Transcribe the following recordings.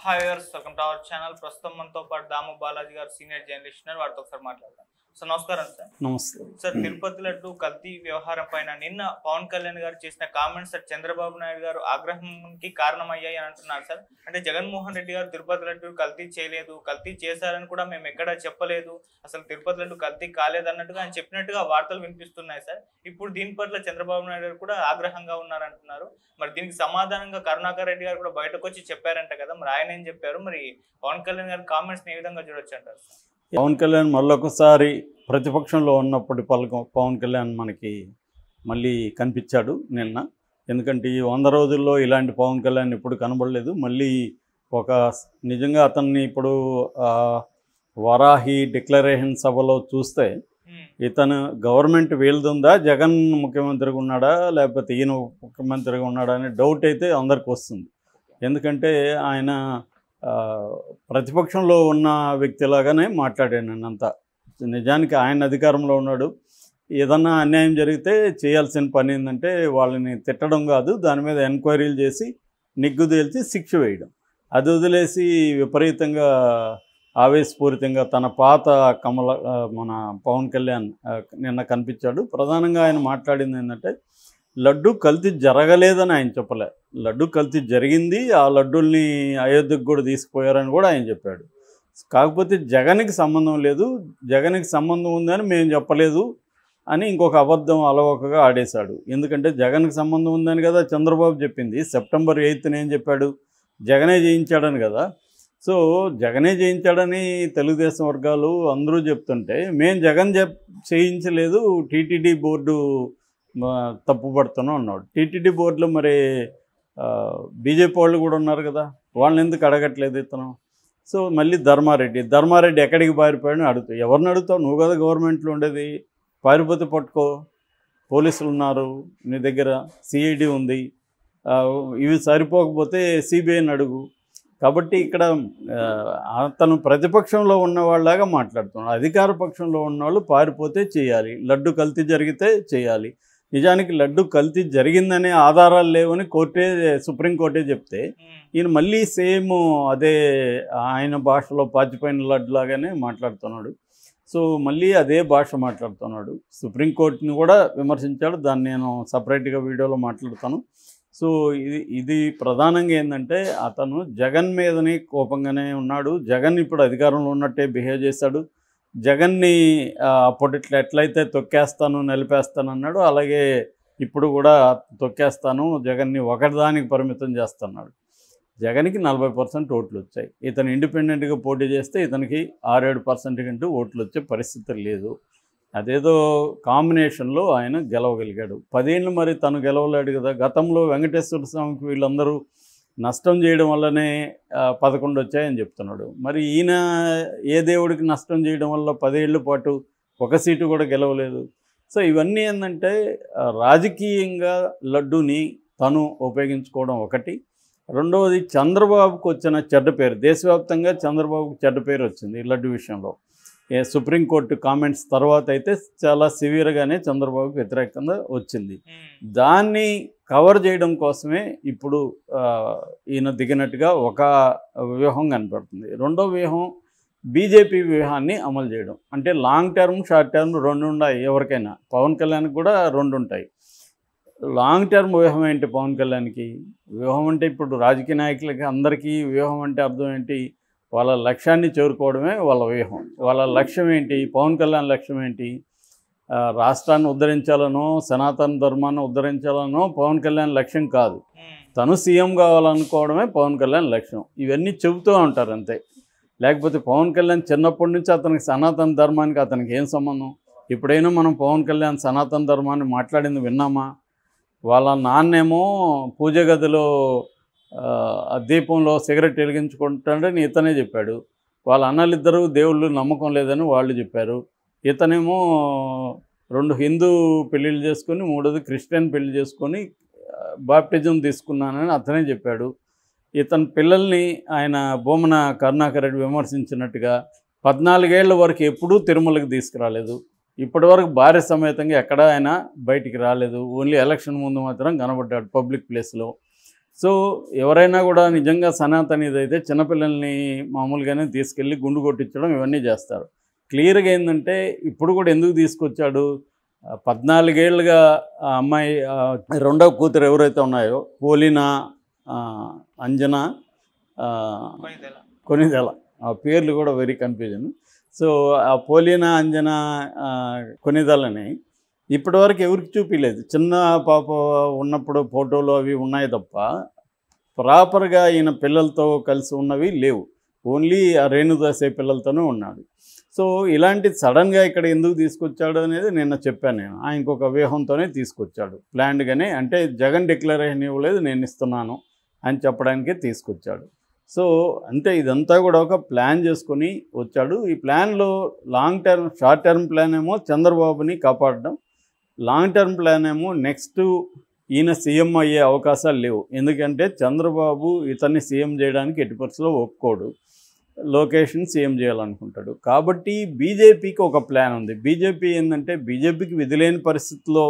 Hi viewers, welcome to our channel. ప్రస్తుతం మనతో పాటు దాము బాలాజీ గారు సీనియర్ జర్నలిస్ట్ ఉన్నారు. వారితో ఒకసారి మాట్లాడదాం. సార్ నమస్కారం. సార్ నమస్తే సార్, తిరుపతి లడ్డు కల్తీ వ్యవహారం పైన నిన్న పవన్ కళ్యాణ్ గారు చేసిన కామెంట్స్ సార్ చంద్రబాబు నాయుడు గారు ఆగ్రహంకి కారణమయ్యాయి అని అంటున్నారు. సార్ అంటే జగన్మోహన్ రెడ్డి గారు తిరుపతి లడ్డు కల్తీ చేయలేదు, కల్తీ చేశారని కూడా మేము ఎక్కడా చెప్పలేదు, అసలు తిరుపతి లడ్డు కల్తీ కాలేదు అన్నట్టుగా ఆయన చెప్పినట్టుగా వార్తలు వినిపిస్తున్నాయి. సార్ ఇప్పుడు దీని పట్ల చంద్రబాబు నాయుడు గారు కూడా ఆగ్రహంగా ఉన్నారంటున్నారు. మరి దీనికి సమాధానంగా కరుణాకర్ రెడ్డి గారు కూడా బయటకు వచ్చి చెప్పారంట కదా, మరి ఆయన ఏం చెప్పారు? మరి పవన్ కళ్యాణ్ గారి కామెంట్స్ ఏ విధంగా చూడొచ్చు అంటారు? పవన్ కళ్యాణ్ మళ్ళొకసారి ప్రతిపక్షంలో ఉన్నప్పటి పవన్ కళ్యాణ్ మనకి మళ్ళీ కనిపించాడు నిన్న. ఎందుకంటే ఈ 100 రోజుల్లో ఇలాంటి పవన్ కళ్యాణ్ ఇప్పుడు కనబడలేదు. మళ్ళీ ఒక నిజంగా అతన్ని ఇప్పుడు వరాహి డిక్లరేషన్ సభలో చూస్తే ఇతను గవర్నమెంట్ వీలుతుందా, జగన్ ముఖ్యమంత్రిగా ఉన్నాడా లేకపోతే ఈయన ముఖ్యమంత్రిగా ఉన్నాడా అనే డౌట్ అయితే అందరికి వస్తుంది. ఎందుకంటే ఆయన ప్రతిపక్షంలో ఉన్న వ్యక్తిలాగానే మాట్లాడాను అంతా. నిజానికి ఆయన అధికారంలో ఉన్నాడు. ఏదన్నా అన్యాయం జరిగితే చేయాల్సిన పని ఏంటంటే వాళ్ళని తిట్టడం కాదు, దాని మీద ఎంక్వైరీలు చేసి నిగ్గు తేల్చి శిక్ష వేయడం. అది వదిలేసి విపరీతంగా ఆవేశపూరితంగా తన పాత మన పవన్ కళ్యాణ్ నిన్న కనిపించాడు. ప్రధానంగా ఆయన మాట్లాడింది ఏంటంటే లడ్డు కల్తీ జరగలేదని ఆయన చెప్పలే, లడ్డు కల్తీ జరిగింది, ఆ లడ్డూల్ని అయోధ్యకు కూడా తీసుకుపోయారని కూడా ఆయన చెప్పాడు. కాకపోతే జగన్కి సంబంధం లేదు, జగన్కి సంబంధం ఉందని మేము చెప్పలేదు అని ఇంకొక అబద్ధం అలవోకగా ఆడేశాడు. ఎందుకంటే జగన్కి సంబంధం ఉందని కదా చంద్రబాబు చెప్పింది. September 8th ఏం చెప్పాడు? జగనే చేయించాడని కదా. సో జగనే చేయించాడని తెలుగుదేశం వర్గాలు అందరూ చెప్తుంటే మేము జగన్ చేయించలేదు, టీటీడీ బోర్డు తప్పుపడుతున్నాం అన్నాడు. టీటీడీ బోర్డులో మరి బీజేపీ వాళ్ళు కూడా ఉన్నారు కదా, వాళ్ళని ఎందుకు అడగట్లేదు ఇతను? సో మళ్ళీ ధర్మారెడ్డి ఎక్కడికి పారిపోయాడని అడుగుతావు. ఎవరిని అడుగుతావు? నువ్వు కదా గవర్నమెంట్లో ఉండేది. పారిపోతే పట్టుకో, పోలీసులు ఉన్నారు నీ దగ్గర, సిఐడి ఉంది, ఇవి సరిపోకపోతే సిబిఐని అడుగు. కాబట్టి ఇక్కడ అతను ప్రతిపక్షంలో ఉన్నవాళ్ళలాగా మాట్లాడుతున్నాడు. అధికార పక్షంలో ఉన్నవాళ్ళు పారిపోతే చేయాలి, లడ్డు కల్తీ జరిగితే చేయాలి. నిజానికి లడ్డు కల్తీ జరిగిందనే ఆధారాలు లేవని సుప్రీంకోర్టే చెప్తే ఈయన మళ్ళీ సేమ్ అదే ఆయన భాషలో పాచిపోయిన లడ్డు లాగానే మాట్లాడుతున్నాడు. సో మళ్ళీ అదే భాష మాట్లాడుతున్నాడు. సుప్రీంకోర్టుని కూడా విమర్శించాడు, దాన్ని నేను సపరేట్గా వీడియోలో మాట్లాడతాను. సో ఇది ప్రధానంగా ఏంటంటే అతను జగన్ మీదనే కోపంగానే ఉన్నాడు. జగన్ ఇప్పుడు అధికారంలో ఉన్నట్టే బిహేవ్ చేశాడు. జగన్ని అప్పటిట్లో ఎట్లయితే తొక్కేస్తాను నిలిపేస్తాను అన్నాడు, అలాగే ఇప్పుడు కూడా తొక్కేస్తాను, జగన్ని ఒకటిదానికి పరిమితం చేస్తున్నాడు. జగన్కి 40% ఓట్లు వచ్చాయి. ఇతను ఇండిపెండెంట్గా పోటీ చేస్తే ఇతనికి 6-7% కంటే ఓట్లు వచ్చే పరిస్థితి లేదు. అదేదో కాంబినేషన్లో ఆయన గెలవగలిగాడు. 10 ఏళ్ళు మరి తను గెలవలేడు కదా. గతంలో వెంకటేశ్వర స్వామికి వీళ్ళందరూ నష్టం చేయడం వల్లనే 11 వచ్చాయని చెప్తున్నాడు. మరి ఈయన ఏ దేవుడికి నష్టం చేయడం వల్ల 10 ఏళ్ల పాటు ఒక సీటు కూడా గెలవలేదు. సో ఇవన్నీ ఏంటంటే రాజకీయంగా లడ్డూని తను ఉపయోగించుకోవడం ఒకటి. రెండవది చంద్రబాబుకు వచ్చిన చెడ్డ పేరు, దేశవ్యాప్తంగా చంద్రబాబుకు చెడ్డ పేరు వచ్చింది ఈ లడ్డు విషయంలో. సుప్రీంకోర్టు కామెంట్స్ తర్వాత అయితే చాలా సివియర్గానే చంద్రబాబుకు వ్యతిరేకంగా వచ్చింది. దాన్ని కవర్ చేయడం కోసమే ఇప్పుడు ఈయన దిగినట్టుగా ఒక వ్యూహం కనపడుతుంది. రెండో వ్యూహం బీజేపీ వ్యూహాన్ని అమలు చేయడం. అంటే లాంగ్ టర్మ్ షార్ట్ టర్మ్ రెండు ఉన్నాయి ఎవరికైనా, పవన్ కళ్యాణ్కి కూడా రెండు ఉంటాయి. లాంగ్ టర్మ్ వ్యూహం ఏంటి పవన్ కళ్యాణ్కి? వ్యూహం అంటే ఇప్పుడు రాజకీయ నాయకులకి అందరికీ వ్యూహం అంటే అర్థం ఏంటి? వాళ్ళ లక్ష్యాన్ని చేరుకోవడమే వాళ్ళ వ్యూహం. వాళ్ళ లక్ష్యం ఏంటి? పవన్ కళ్యాణ్ లక్ష్యం ఏంటి? రాష్ట్రాన్ని ఉద్ధరించాలనో సనాతన ధర్మాన్ని ఉద్ధరించాలనో పవన్ కళ్యాణ్ లక్ష్యం కాదు. తను సీఎం కావాలనుకోవడమే పవన్ కళ్యాణ్ లక్ష్యం. ఇవన్నీ చెబుతూ ఉంటారు అంతే. లేకపోతే పవన్ కళ్యాణ్ చిన్నప్పటి నుంచి అతనికి సనాతన ధర్మానికి అతనికి ఏం సంబంధం? ఎప్పుడైనా మనం పవన్ కళ్యాణ్ సనాతన ధర్మాన్ని మాట్లాడింది విన్నామా? వాళ్ళ నాన్నేమో పూజ గదిలో దీపంలో సిగరెట్ వెలిగించుకుంటాడని ఇతనే చెప్పాడు. వాళ్ళ అన్నలిద్దరూ దేవుళ్ళు నమ్మకం లేదని వాళ్ళు చెప్పారు. ఇతనేమో 2 హిందూ పెళ్ళిళ్ళు చేసుకొని 3వది క్రిస్టియన్ పెళ్లి చేసుకొని బాప్టిజం తీసుకున్నానని అతనే చెప్పాడు. ఇతని పిల్లల్ని ఆయన భూమన కరుణాకర్ రెడ్డి విమర్శించినట్టుగా 14 ఏళ్ల వరకు ఎప్పుడూ తిరుమలకి తీసుకురాలేదు. ఇప్పటివరకు భార్య సమేతంగా ఎక్కడా ఆయన బయటికి రాలేదు. ఓన్లీ ఎలక్షన్ ముందు మాత్రం కనబడ్డాడు పబ్లిక్ ప్లేస్లో. సో ఎవరైనా కూడా నిజంగా సనాతనిదైతే చిన్నపిల్లల్ని మామూలుగానే తీసుకెళ్ళి గుండు కొట్టించడం ఇవన్నీ చేస్తారు. క్లియర్గా ఏంటంటే ఇప్పుడు కూడా ఎందుకు తీసుకొచ్చాడు, 14 ఏళ్ళుగా ఆ అమ్మాయి రెండవ కూతురు ఎవరైతే ఉన్నాయో పోలినా అంజన కొనిదెల, ఆ పేర్లు కూడా వెరీ కన్ఫ్యూజన్. సో ఆ పోలినా అంజన కొనిదెలని ఇప్పటివరకు ఎవరికి చూపించలేదు. చిన్న పాప ఉన్నప్పుడు ఫోటోలు అవి ఉన్నాయి తప్ప ప్రాపర్గా ఈయన పిల్లలతో కలిసి ఉన్నవి లేవు. ఓన్లీ ఆ రేణుదాసే పిల్లలతోనే ఉన్నాడు. సో ఇలాంటి సడన్గా ఇక్కడ ఎందుకు తీసుకొచ్చాడు అనేది నిన్న చెప్పాను నేను. ఆయనకు ఒక వ్యూహంతోనే తీసుకొచ్చాడు, ప్లాన్డ్గానే. అంటే జగన్ డిక్లరేషన్ ఇవ్వలేదు, నేను ఇస్తున్నాను అని చెప్పడానికే తీసుకొచ్చాడు. సో అంటే ఇదంతా కూడా ఒక ప్లాన్ చేసుకొని వచ్చాడు. ఈ ప్లాన్లో long term, short term plan ఏమో చంద్రబాబుని కాపాడడం, లాంగ్ టర్మ్ ప్లాన్ ఏమో నెక్స్ట్ ఈయన సీఎం అయ్యే అవకాశాలు లేవు. ఎందుకంటే చంద్రబాబు ఇతన్ని సీఎం చేయడానికి ఎట్టి పరిస్థితుల్లో ఒప్పుకోడు, లోకేష్ని సీఎం చేయాలనుకుంటాడు. కాబట్టి బీజేపీకి ఒక ప్లాన్ ఉంది. బీజేపీ ఏంటంటే బీజేపీకి విధిలేని పరిస్థితుల్లో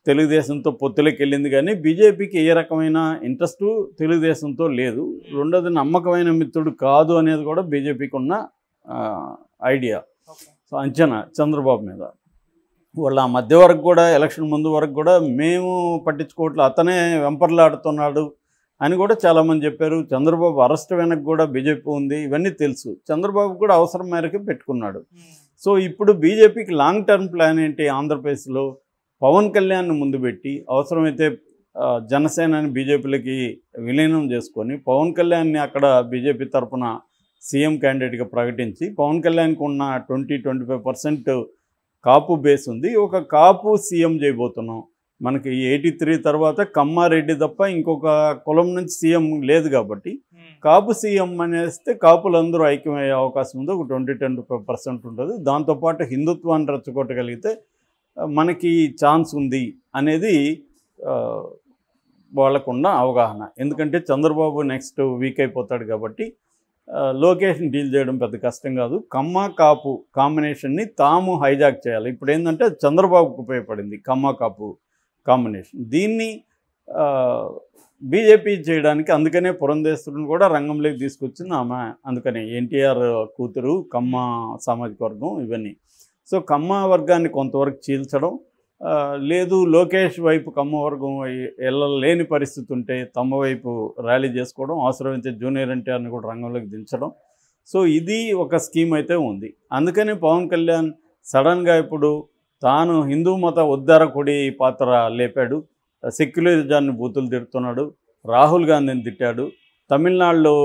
తెలుగుదేశంతో పొత్తులకు వెళ్ళింది, కానీ బీజేపీకి ఏ రకమైన ఇంట్రెస్టు తెలుగుదేశంతో లేదు. రెండోది నమ్మకమైన మిత్రుడు కాదు అనేది కూడా బీజేపీకి ఉన్న ఐడియా, సో అంచనా చంద్రబాబు మీద. వాళ్ళ ఆ మధ్య వరకు కూడా ఎలక్షన్ ముందు వరకు కూడా మేము పట్టించుకోవట్లేదు, అతనే వెంపర్లాడుతున్నాడు అని కూడా చాలామంది చెప్పారు. చంద్రబాబు అరెస్ట్ వెనక్కి కూడా బీజేపీ ఉంది, ఇవన్నీ తెలుసు. చంద్రబాబు కూడా అవసరం మేరకు పెట్టుకున్నాడు. సో ఇప్పుడు బీజేపీకి లాంగ్ టర్మ్ ప్లాన్ ఏంటి, ఆంధ్రప్రదేశ్లో పవన్ కళ్యాణ్ని ముందు పెట్టి అవసరమైతే జనసేనని బీజేపీలకి విలీనం చేసుకొని పవన్ కళ్యాణ్ని అక్కడ బీజేపీ తరఫున సీఎం క్యాండిడేట్గా ప్రకటించి, పవన్ కళ్యాణ్కి ఉన్న 20-25% కాపు బేస్ ఉంది, ఒక కాపు సీఎం చేయబోతున్నాం. మనకి 83 తర్వాత కమ్మారెడ్డి తప్ప ఇంకొక కులం నుంచి సీఎం లేదు కాబట్టి కాపు సీఎం అనేస్తే కాపులందరూ ఐక్యమయ్యే అవకాశం ఉంది, ఒక 20-25% ఉంటుంది. దాంతోపాటు హిందుత్వాన్ని రెచ్చగొట్టగలిగితే మనకి ఛాన్స్ ఉంది అనేది వాళ్ళకున్న అవగాహన. ఎందుకంటే చంద్రబాబు నెక్స్ట్ వీక్ అయిపోతాడు కాబట్టి లోకేష్ని డీల్ చేయడం పెద్ద కష్టం కాదు. కమ్మ కాపు కాంబినేషన్ని తాము హైజాక్ చేయాలి. ఇప్పుడు ఏంటంటే చంద్రబాబుకు ఉపయోగపడింది కమ్మ కాపు కాంబినేషన్. దీన్ని బీజేపీ చేయడానికి అందుకనే పురంధేశ్వరుని కూడా రంగంలోకి తీసుకొచ్చింది ఆమె. అందుకనే ఎన్టీఆర్ కూతురు, కమ్మ సామాజిక వర్గం ఇవన్నీ. సో కమ్మ వర్గాన్ని కొంతవరకు చీల్చడం, లేదు లోకేష్ వైపు కమ్మ వర్గం వెళ్ళలేని పరిస్థితి ఉంటే తమ వైపు ర్యాలీ చేసుకోవడం, అవసరమైతే జూనియర్ ఎన్టీఆర్ని కూడా రంగంలోకి దించడం. సో ఇది ఒక స్కీమ్ అయితే ఉంది. అందుకని పవన్ కళ్యాణ్ సడన్గా ఇప్పుడు తాను హిందూ మత ఉద్ధారకుడి పాత్ర లేపాడు, సెక్యులరిజాన్ని బూతులు తిడుతున్నాడు, రాహుల్ గాంధీని తిట్టాడు. తమిళనాడులో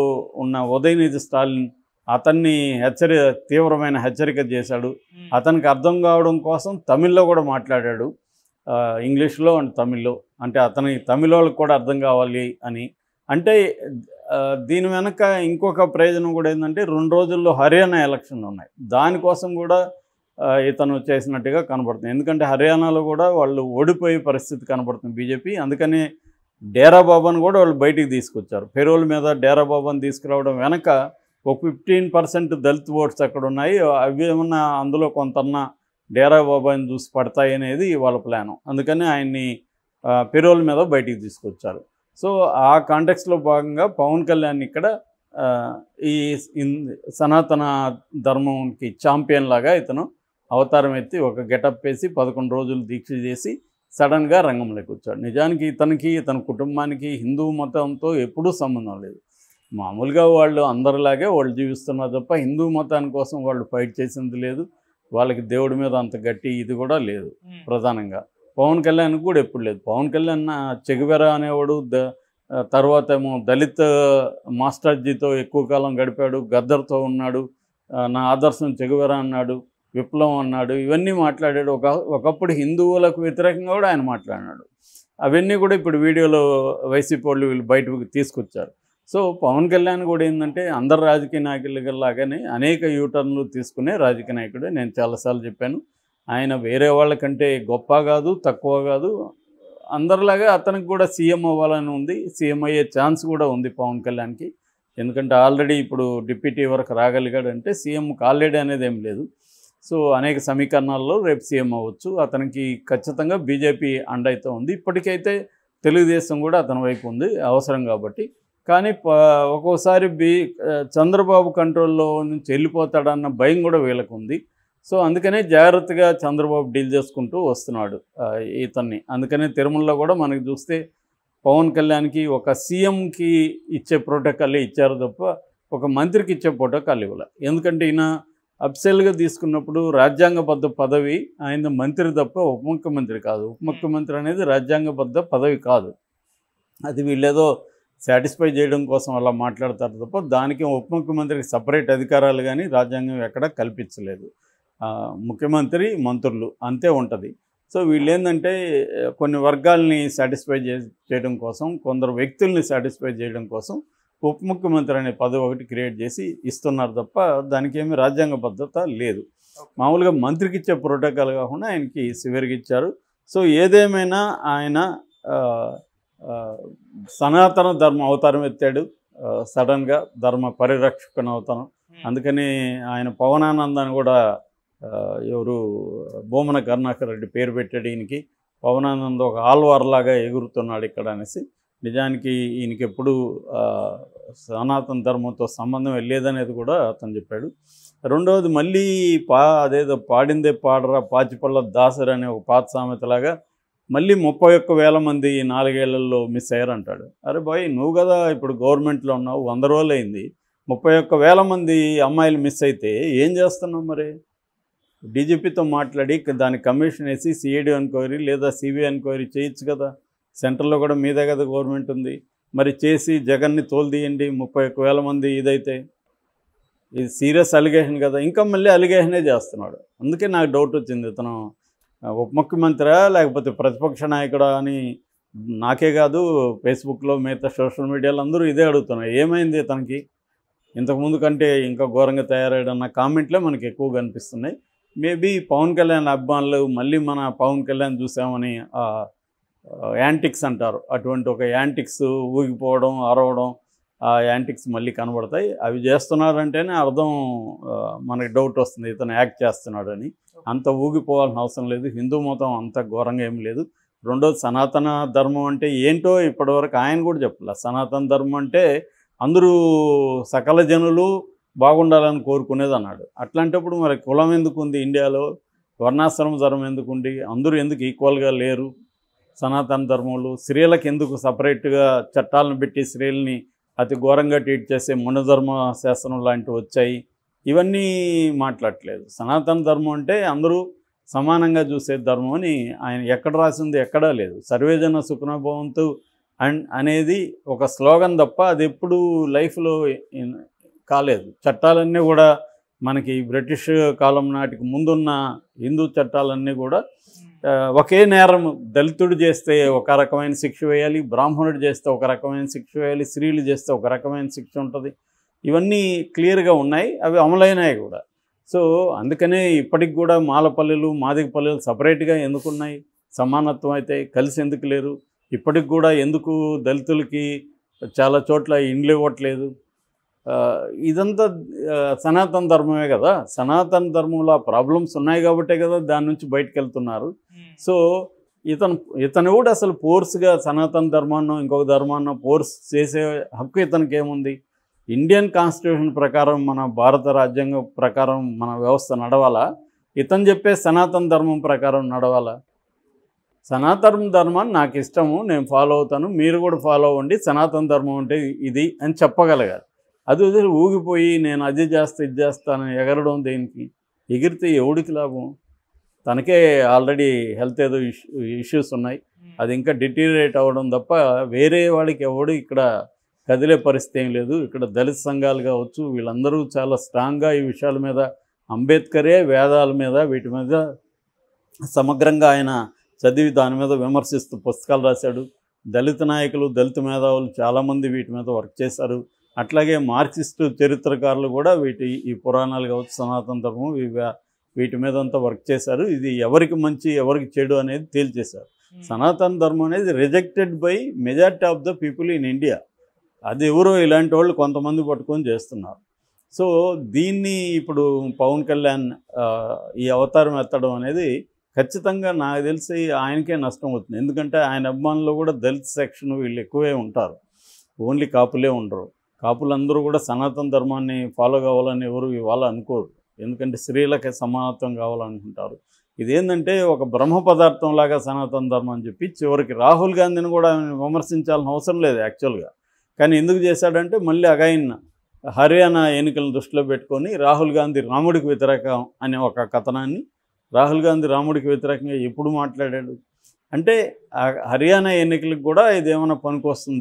ఉన్న ఉదయనిధి స్టాలిన్ అతన్ని తీవ్రమైన హెచ్చరిక చేశాడు. అతనికి అర్థం కావడం కోసం తమిళ్లో కూడా మాట్లాడాడు, ఇంగ్లీష్లో అండ్ తమిళ్లో. అంటే తమిళ వాళ్ళకి కూడా అర్థం కావాలి అని. అంటే దీని వెనక ఇంకొక ప్రయోజనం కూడా ఏంటంటే 2 రోజుల్లో హర్యానా ఎలక్షన్లు ఉన్నాయి, దానికోసం కూడా ఇతను చేసినట్టుగా కనబడుతుంది. ఎందుకంటే హర్యానాలో కూడా వాళ్ళు ఓడిపోయే పరిస్థితి కనబడుతుంది బీజేపీ. అందుకని డేరా బాబాను కూడా వాళ్ళు బయటికి తీసుకొచ్చారు. పెరోల్ మీద డేరా బాబాను తీసుకురావడం వెనక ఒక 15% దళిత్ ఓట్స్ అక్కడ ఉన్నాయి, అవి ఏమన్నా అందులో కొంతన్నా డేరా బాబాని చూసి పడతాయి అనేది వాళ్ళ ప్లాను. అందుకని ఆయన్ని పెరోల్ మీద బయటికి తీసుకొచ్చారు. సో ఆ కాంటెక్స్లో భాగంగా పవన్ కళ్యాణ్ ఇక్కడ ఈ సనాతన ధర్మంకి ఛాంపియన్ లాగా ఇతను అవతారం ఎత్తి ఒక గెటప్ వేసి 11 రోజులు దీక్ష చేసి సడన్గా రంగంలోకి వచ్చాడు. నిజానికి ఇతని కుటుంబానికి హిందూ మతంతో ఎప్పుడూ సంబంధం లేదు. మామూలుగా వాళ్ళు అందరిలాగే వాళ్ళు జీవిస్తున్నారు తప్ప హిందూ మతాని కోసం వాళ్ళు ఫైట్ చేసింది లేదు. వాళ్ళకి దేవుడి మీద అంత గట్టి ఇది కూడా లేదు. ప్రధానంగా పవన్ కళ్యాణ్కి కూడా ఎప్పుడు లేదు. పవన్ కళ్యాణ్ చెగువెరా అనేవాడు, తర్వాత ఏమో దళిత్ మాస్టర్జీతో ఎక్కువ కాలం గడిపాడు, గద్దర్తో ఉన్నాడు, నా ఆదర్శం చెగువెరా అన్నాడు, విప్లవం అన్నాడు, ఇవన్నీ మాట్లాడాడు. ఒకప్పుడు హిందువులకు వ్యతిరేకంగా కూడా ఆయన మాట్లాడినాడు. అవన్నీ కూడా ఇప్పుడు వీడియోలో వైసీపీ వాళ్ళు వీళ్ళు బయటకు తీసుకొచ్చారు. సో పవన్ కళ్యాణ్ కూడా ఏంటంటే అందరు రాజకీయ నాయకులలాగానే అనేక యూటర్న్లు తీసుకునే రాజకీయ నాయకుడే. నేను చాలాసార్లు చెప్పాను, ఆయన వేరే వాళ్ళకంటే గొప్ప కాదు, తక్కువ కాదు, అందరిలాగా అతనికి కూడా సీఎం అవ్వాలని ఉంది, సీఎం అయ్యే ఛాన్స్ కూడా ఉంది పవన్ కళ్యాణ్కి. ఎందుకంటే ఆల్రెడీ ఇప్పుడు డిప్యూటీ వరకు రాగలిగాడంటే సీఎం ఆల్రెడీ అనేది ఏం లేదు. సో అనేక సమీకరణాల్లో రేపు సీఎం అవ్వచ్చు. అతనికి ఖచ్చితంగా బీజేపీ అండ అయితే ఉంది. ఇప్పటికైతే తెలుగుదేశం కూడా అతని వైపు ఉంది అవసరం కాబట్టి. కానీ ఒక్కోసారి చంద్రబాబు కంట్రోల్లో నుంచి వెళ్ళిపోతాడన్న భయం కూడా వీళ్ళకు ఉంది. సో అందుకనే జాగ్రత్తగా చంద్రబాబు డీల్ చేసుకుంటూ వస్తున్నాడు ఇతన్ని. అందుకనే తిరుమలలో కూడా మనకి చూస్తే పవన్ కళ్యాణ్కి ఒక సీఎంకి ఇచ్చే ప్రోటోకాల్ ఇచ్చారు తప్ప ఒక మంత్రికి ఇచ్చే ప్రోటోకాల్ ఇవ్వాలి. ఎందుకంటే ఈయన అఫ్సెల్గా తీసుకున్నప్పుడు రాజ్యాంగబద్ధ పదవి ఆయన మంత్రి తప్ప ఉప ముఖ్యమంత్రి కాదు. ఉప ముఖ్యమంత్రి అనేది రాజ్యాంగబద్ధ పదవి కాదు. అది వీళ్ళేదో సాటిస్ఫై చేయడం కోసం అలా మాట్లాడతారు తప్ప దానికి ఉప ముఖ్యమంత్రికి సపరేట్ అధికారాలు కానీ రాజ్యాంగం ఎక్కడా కల్పించలేదు. ముఖ్యమంత్రి మంత్రులు అంతే ఉంటుంది. సో వీళ్ళు ఏంటంటే కొన్ని వర్గాల్ని సాటిస్ఫై చేయడం కోసం, కొందరు వ్యక్తుల్ని సాటిస్ఫై చేయడం కోసం ఉప ముఖ్యమంత్రి అనే పదవి ఒకటి క్రియేట్ చేసి ఇస్తున్నారు తప్ప దానికి ఏమీ రాజ్యాంగబద్ధత లేదు. మామూలుగా మంత్రికి ఇచ్చే ప్రోటోకాల్ కాకుండా ఆయనకి సివియర్గా ఇచ్చారు. సో ఏదేమైనా ఆయన సనాతన ధర్మ అవతారం ఎత్తాడు సడన్గా, ధర్మ పరిరక్షకుని అవతారం. అందుకని ఆయన పవనానందాన్ని కూడా ఎవరు బోమన కరుణాకర్ రెడ్డి పేరు పెట్టాడు ఈయనకి. పవనానంద ఒక ఆల్వార్లాగా ఎగురుతున్నాడు ఇక్కడ అనేసి. నిజానికి ఈయనకి ఎప్పుడు సనాతన ధర్మంతో సంబంధం లేదనేది కూడా అతను చెప్పాడు. రెండవది మళ్ళీ అదేదో పాడిందే పాడరా పాచిపళ్ళ దాసరి అనే ఒక పాత సామెతలాగా మళ్ళీ 31,000 మంది 4 ఏళ్లలో మిస్ అయ్యారంటాడు. అరే బాయ్, నువ్వు కదా ఇప్పుడు గవర్నమెంట్లో ఉన్నావు, 100 రోజులు అయింది, 31,000 మంది అమ్మాయిలు మిస్ అయితే ఏం చేస్తున్నావు? మరి డీజీపీతో మాట్లాడి దాని కమిషన్ వేసి సిఐడి ఎంక్వైరీ లేదా సిబిఐ ఎంక్వైరీ చేయొచ్చు కదా. సెంట్రల్లో కూడా మీదే కదా గవర్నమెంట్ ఉంది. మరి చేసి జగన్ని తోలుదీయండి. 31,000 మంది ఇదైతే ఇది సీరియస్ అలిగేషన్ కదా. ఇంకా మళ్ళీ అలిగేషనే చేస్తున్నాడు. అందుకే నాకు డౌట్ వచ్చింది, ఇతను ఉప ముఖ్యమంత్రి లేకపోతే ప్రతిపక్ష నాయకుడా అని. నాకే కాదు, ఫేస్బుక్లో మిగతా సోషల్ మీడియాలో అందరూ ఇదే అడుగుతున్నారు, ఏమైంది ఇతనికి ఇంతకుముందు కంటే ఇంకా ఘోరంగా తయారయ్యాడన్న కామెంట్లే మనకి ఎక్కువ కనిపిస్తున్నాయి. మేబీ పవన్ కళ్యాణ్ అభిమానులు మళ్ళీ మన పవన్ కళ్యాణ్ చూసామని యాంటిక్స్ అంటారు, అటువంటి ఒక యాంటిక్స్ ఊగిపోవడం, అరవడం, ఆ యాంటిక్స్ మళ్ళీ కనబడతాయి. అవి చేస్తున్నారంటేనే అర్థం మనకి డౌట్ వస్తుంది ఇతను యాక్ట్ చేస్తున్నాడని. అంత ఊగిపోవాల్సిన అవసరం లేదు. హిందూ మతం అంత ఘోరంగా ఏం లేదు. రెండోది సనాతన ధర్మం అంటే ఏంటో ఇప్పటివరకు ఆయన కూడా చెప్పలే. సనాతన ధర్మం అంటే అందరూ సకల జనులు బాగుండాలని కోరుకునేది అన్నాడు. అట్లాంటప్పుడు మరి కులం ఎందుకు ఉంది ఇండియాలో? వర్ణాశ్రమ ధర్మం ఎందుకు ఉంది? అందరూ ఎందుకు ఈక్వల్గా లేరు? సనాతన ధర్మంలో స్త్రీలకు ఎందుకు సపరేట్గా చట్టాలను పెట్టి స్త్రీలని అతి ఘోరంగా ట్రీట్ చేసే మనుధర్మ శాసనం లాంటివి వచ్చాయి? ఇవన్నీ మాట్లాడట్లేదు. సనాతన ధర్మం అంటే అందరూ సమానంగా చూసే ధర్మం అని ఆయన ఎక్కడ రాసింది ఎక్కడా లేదు. సర్వేజన సుఖనభవంతు అనేది ఒక స్లోగన్ తప్ప అది ఎప్పుడు లైఫ్లో కాలేదు. చట్టాలన్నీ కూడా మనకి బ్రిటిష్ కాలం నాటికి ముందున్న హిందూ చట్టాలన్నీ కూడా ఒకే నేరం. దళితుడు చేస్తే ఒక రకమైన శిక్ష వేయాలి, బ్రాహ్మణుడు చేస్తే ఒక రకమైన శిక్ష వేయాలి, స్త్రీలు చేస్తే ఒక రకమైన శిక్ష ఉంటుంది. ఇవన్నీ క్లియర్గా ఉన్నాయి, అవి అమలైనాయి కూడా. సో అందుకనే ఇప్పటికి కూడా మాలపల్లెలు మాదిగపల్లెలు సపరేట్గా ఎందుకున్నాయి? సమానత్వం అయితే కలిసి ఎందుకు లేరు? ఇప్పటికి కూడా ఎందుకు దళితులకి చాలా చోట్ల ఇండ్లు ఇవ్వట్లేదు? ఇదంతా సనాతన ధర్మమే కదా. సనాతన ధర్మంలో ప్రాబ్లమ్స్ ఉన్నాయి కాబట్టే కదా దాని నుంచి బయటకు వెళ్తున్నారు. సో ఇతను కూడా అసలు ఫోర్స్గా సనాతన ధర్మాన్నో ఇంకొక ధర్మాన్నో ఫోర్స్ చేసే హక్కు ఇతనికి ఏముంది? ఇండియన్ కాన్స్టిట్యూషన్ ప్రకారం, మన భారత రాజ్యాంగం ప్రకారం మన వ్యవస్థ నడవాలా? ఇతను చెప్పే సనాతన ధర్మం ప్రకారం నడవాలా? సనాతన ధర్మాన్ని నాకు ఇష్టము, నేను ఫాలో అవుతాను, మీరు కూడా ఫాలో అవ్వండి, సనాతన ధర్మం అంటే ఇది అని చెప్పగలగాలి. అది వదిలి ఊగిపోయి నేను అది చేస్తా ఇది చేస్తానని ఎగరడం దేనికి? ఎగిరితే ఎవడికి లాభం? తనకే ఆల్రెడీ హెల్త్ ఏదో ఇష్యూస్ ఉన్నాయి, అది ఇంకా డిటీరియేట్ అవ్వడం తప్ప వేరే వాడికి ఎవడు ఇక్కడ కదిలే పరిస్థితి ఏం లేదు. ఇక్కడ దళిత సంఘాలు కావచ్చు, వీళ్ళందరూ చాలా స్ట్రాంగ్గా ఈ విషయాల మీద, అంబేద్కరే వేదాల మీద వీటి మీద సమగ్రంగా ఆయన చదివి దాని మీద విమర్శిస్తూ పుస్తకాలు రాశాడు. దళిత నాయకులు, దళిత మేధావులు చాలామంది వీటి మీద వర్క్ చేశారు. అట్లాగే మార్క్సిస్టు చరిత్రకారులు కూడా ఈ పురాణాలు కావచ్చు, సనాతన ధర్మం, వీటి మీద అంతా వర్క్ చేశారు. ఇది ఎవరికి మంచి ఎవరికి చెడు అనేది తేల్చేశారు. సనాతన ధర్మం అనేది rejected by majority of the people in India. అది ఎవరో ఇలాంటి వాళ్ళు కొంతమంది పట్టుకొని చేస్తున్నారు. సో దీన్ని ఇప్పుడు పవన్ కళ్యాణ్ ఈ అవతారం ఎత్తడం అనేది ఖచ్చితంగా నాకు తెలిసి ఆయనకే నష్టం అవుతుంది. ఎందుకంటే ఆయన అభిమానులు కూడా దళిత సెక్షన్ వీళ్ళు ఎక్కువే ఉంటారు, ఓన్లీ కాపులే ఉండరు. కాపులందరూ కూడా సనాతన ధర్మాన్ని ఫాలో కావాలని ఎవరు ఇవాళ అనుకోరు, ఎందుకంటే స్త్రీలకే సమానత్వం కావాలనుకుంటారు. ఇదేంటంటే ఒక బ్రహ్మ పదార్థం లాగా సనాతన ధర్మం అని చెప్పి చివరికి రాహుల్ గాంధీని కూడా విమర్శించాల్సిన అవసరం లేదు యాక్చువల్గా. కానీ ఎందుకు చేశాడంటే మళ్ళీ అగైన్ హర్యానా ఎన్నికలను దృష్టిలో పెట్టుకొని రాహుల్ గాంధీ రాముడికి వ్యతిరేకం అనే ఒక కథనాన్ని, రాహుల్ గాంధీ రాముడికి వ్యతిరేకంగా ఎప్పుడు మాట్లాడాడు అంటే హర్యానా ఎన్నికలకు కూడా ఇదేమైనా పనికొస్తుంది